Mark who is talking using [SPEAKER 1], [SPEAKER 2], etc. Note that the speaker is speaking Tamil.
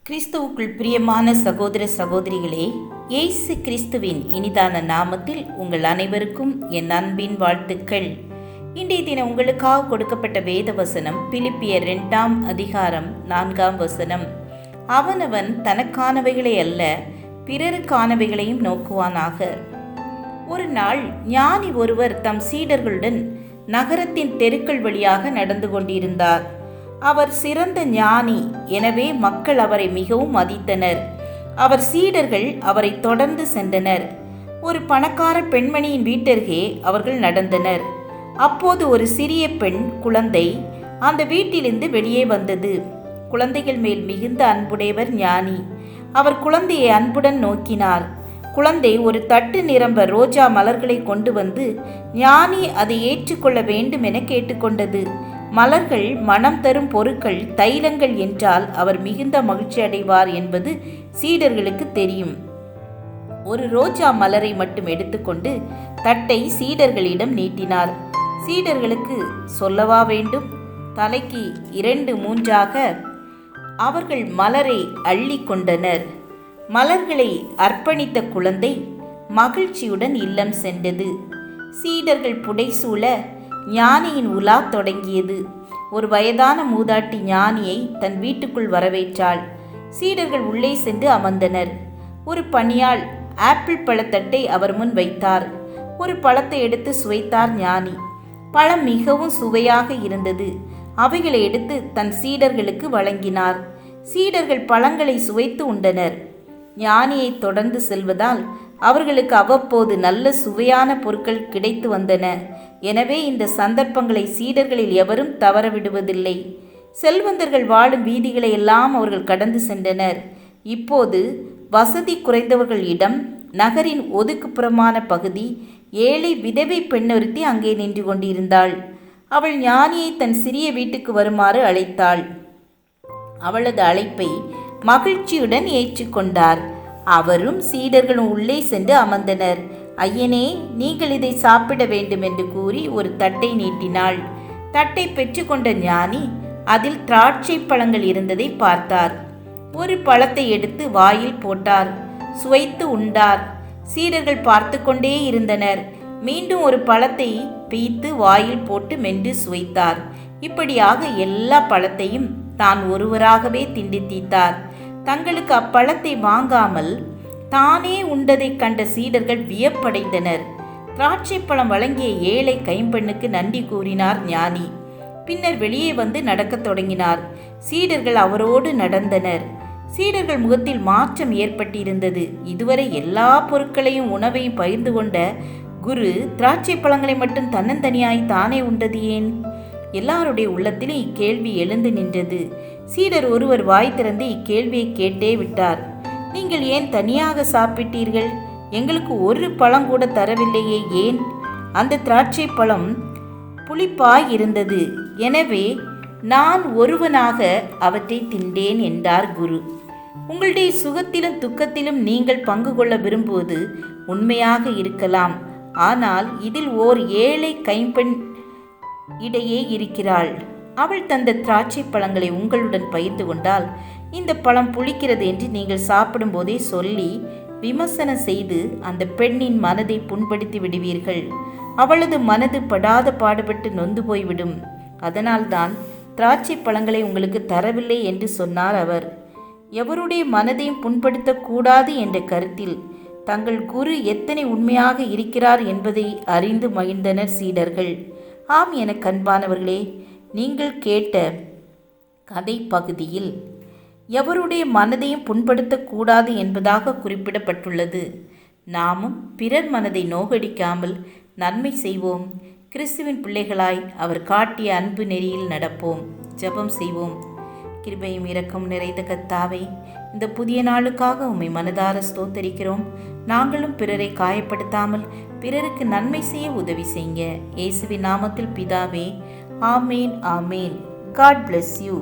[SPEAKER 1] கிறிஸ்துவுக்குள் பிரியமான சகோதர சகோதரிகளே, இயேசு கிறிஸ்துவின் இனிதான நாமத்தில் உங்கள் அனைவருக்கும் என் அன்பின் வாழ்த்துக்கள். இன்றைய தினம் உங்களுக்காக கொடுக்கப்பட்ட வேத வசனம் பிலிப்பியர் 2ஆம் அதிகாரம் 4ஆம் வசனம். அவனவன் தனக்கானவைகளை அல்ல, பிறருக்கானவைகளையும் நோக்குவானாக. ஒரு நாள் ஞானி ஒருவர் தம் சீடர்களுடன் நகரத்தின் தெருக்கள் வழியாக நடந்து கொண்டிருந்தார். அவர் சிறந்த ஞானி, எனவே மக்கள் அவரை மிகவும் மதித்தனர். அவர் சீடர்கள் அவரை தொடர்ந்து சென்றனர். ஒரு பணக்கார பெண்மணியின் வீட்டருகே அவர்கள் நடந்தனர். அப்போது ஒரு சிறிய பெண் குழந்தை அந்த வீட்டிலிருந்து வெளியே வந்தது. குழந்தைகள் மேல் மிகுந்த அன்புடையவர் ஞானி. அவர் குழந்தையை அன்புடன் நோக்கினார். குழந்தை ஒரு தட்டு நிரம்ப ரோஜா மலர்களை கொண்டு வந்து ஞானி அதை ஏற்றுக்கொள்ள வேண்டும் என கேட்டுக்கொண்டது. மலர்கள் மனம் தரும் பொருட்கள், தைலங்கள் என்றால் அவர் மிகுந்த மகிழ்ச்சி அடைவார் என்பது சீடர்களுக்கு தெரியும். ஒரு ரோஜா மலரை மட்டும் எடுத்துக்கொண்டு தட்டை சீடர்களிடம் நீட்டினார். சீடர்களுக்கு சொல்லவா வேண்டும்? தலைக்கு 2-3ஆக அவர்கள் மலரை அள்ளி கொண்டனர். மலர்களை அர்ப்பணித்த குழந்தை மகிழ்ச்சியுடன் இல்லம் சென்றது. சீடர்கள் புடைசூழ ஞானியின் உலா தொடங்கியது. ஒரு வயதான மூதாட்டி ஞானியை தன் வீட்டுக்குள் வரவேற்றாள். சீடர்கள் உள்ளே சென்று அமர்ந்தனர். ஒரு பணியாள் ஆப்பிள் பழத்தட்டை அவர் முன் வைத்தார். ஒரு பழத்தை எடுத்து சுவைத்தார் ஞானி. பழம் மிகவும் சுவையாக இருந்தது. அவைகளை எடுத்து தன் சீடர்களுக்கு வழங்கினார். சீடர்கள் பழங்களை சுவைத்து உண்டனர். ஞானியை தொடர்ந்து செல்வதால் அவர்களுக்கு அவ்வப்போது நல்ல சுவையான பொருட்கள் கிடைத்து வந்தன. எனவே இந்த சந்தர்ப்பங்களை சீடர்களில் எவரும் தவற விடுவதில்லை. செல்வந்தர்கள் வாழும் வீதிகளை எல்லாம் அவர்கள் கடந்து சென்றனர். இப்போது வசதி குறைந்தவர்கள் இடம், நகரின் ஒதுக்குப்புறமான பகுதி, ஏழை விதவை பெண்ணொருத்தி அங்கே நின்று கொண்டிருந்தாள். அவள் ஞானியை தன் சிறிய வீட்டுக்கு வருமாறு அழைத்தாள். அவளது அழைப்பை மகிழ்ச்சியுடன் ஏற்றுக்கொண்டார். அவரும் சீடர்களும் உள்ளே சென்று அமர்ந்தனர். ஐயனே, நீங்கள் இதை சாப்பிட வேண்டும் என்று கூறி ஒரு தட்டை நீட்டினாள். தட்டை பெற்றுக்கொண்ட ஞானி அதில் திராட்சை பழங்கள் இருந்ததை பார்த்தார். ஒரு பழத்தை எடுத்து வாயில் போட்டார். சுவைத்து உண்டார். சீடர்கள் பார்த்து கொண்டே இருந்தனர். மீண்டும் ஒரு பழத்தை பீய்த்து வாயில் போட்டு மென்று சுவைத்தார். இப்படியாக எல்லா பழத்தையும் தான் ஒருவராகவே திண்டி தீத்தார். தங்களுக்கு அப்பழத்தை வாங்காமல் தானே உண்டதை கண்ட சீடர்கள் வியப்படைந்தனர். திராட்சை பழம் வழங்கிய ஏழை கைம்பெண்ணுக்கு நன்றி கூறினார் ஞானி. பின்னர் வெளியே வந்து நடக்கத் தொடங்கினார். சீடர்கள் அவரோடு நடந்தனர். சீடர்கள் முகத்தில் மாற்றம் ஏற்பட்டிருந்தது. இதுவரை எல்லா பொருட்களையும் உணவையும் பகிர்ந்து கொண்ட குரு திராட்சை பழங்களை மட்டும் தன்னந்தனியாய் தானே உண்டது ஏன்? எல்லாருடைய உள்ளத்திலும் இக்கேள்வி எழுந்து நின்றது. சீடர் ஒருவர் வாய் திறந்து இக்கேள்வியை கேட்டே விட்டார். நீங்கள் ஏன் தனியாக சாப்பிட்டீர்கள்? எங்களுக்கு ஒரு பழம் கூட தரவில்லையே, ஏன்? அந்த திராட்சை பழம் புளிப்பாய் இருந்தது. எனவே நான் ஒருவனாக அவற்றை தின்றேன் என்றார் குரு. உங்களுடைய சுகத்திலும் துக்கத்திலும் நீங்கள் பங்கு கொள்ள விரும்புவது உண்மையாக இருக்கலாம். ஆனால் இதில் ஓர் ஏழை கைம்பெண் இடையே இருக்கிறாள். அவள் தந்த திராட்சை பழங்களை உங்களுடன் பகிர்ந்து கொண்டால் இந்த பழம் புளிக்கிறது என்று நீங்கள் சாப்பிடும் போதே சொல்லி விமர்சனம் செய்து அந்த பெண்ணின் மனதை புண்படுத்தி விடுவீர்கள். அவளது மனது படாத பாடுபட்டு நொந்து போய்விடும். அதனால்தான் திராட்சை பழங்களை உங்களுக்கு தரவில்லை என்று சொன்னார் அவர். எவருடைய மனதையும் புண்படுத்தக்கூடாது என்ற கருத்தில் தங்கள் குரு எத்தனை உண்மையாக இருக்கிறார் என்பதை அறிந்து மகிழ்ந்தனர் சீடர்கள். ஆம், என கண்பானவர்களே, நீங்கள் கேட்ட கதை பகுதியில் எவருடைய மனதையும் புண்படுத்தக்கூடாது என்பதாக குறிப்பிடப்பட்டுள்ளது. நாமும் பிறர் மனதை நோகடிக்காமல் நன்மை செய்வோம். கிறிஸ்துவின் பிள்ளைகளாய் அவர் காட்டிய அன்பு நெறியில் நடப்போம். ஜெபம் செய்வோம். கிருபையும் இரக்கம் நிறைந்த கர்த்தாவே, இந்த புதிய நாளுக்காக உம்மை மனதார ஸ்தோத்தரிக்கிறோம். நாங்களும் பிறரை காயப்படுத்தாமல் பிறருக்கு நன்மை செய்ய உதவி செய்யுங்க. இயேசுவின் நாமத்தில் பிதாவே, ஆமேன், ஆமேன். God bless you.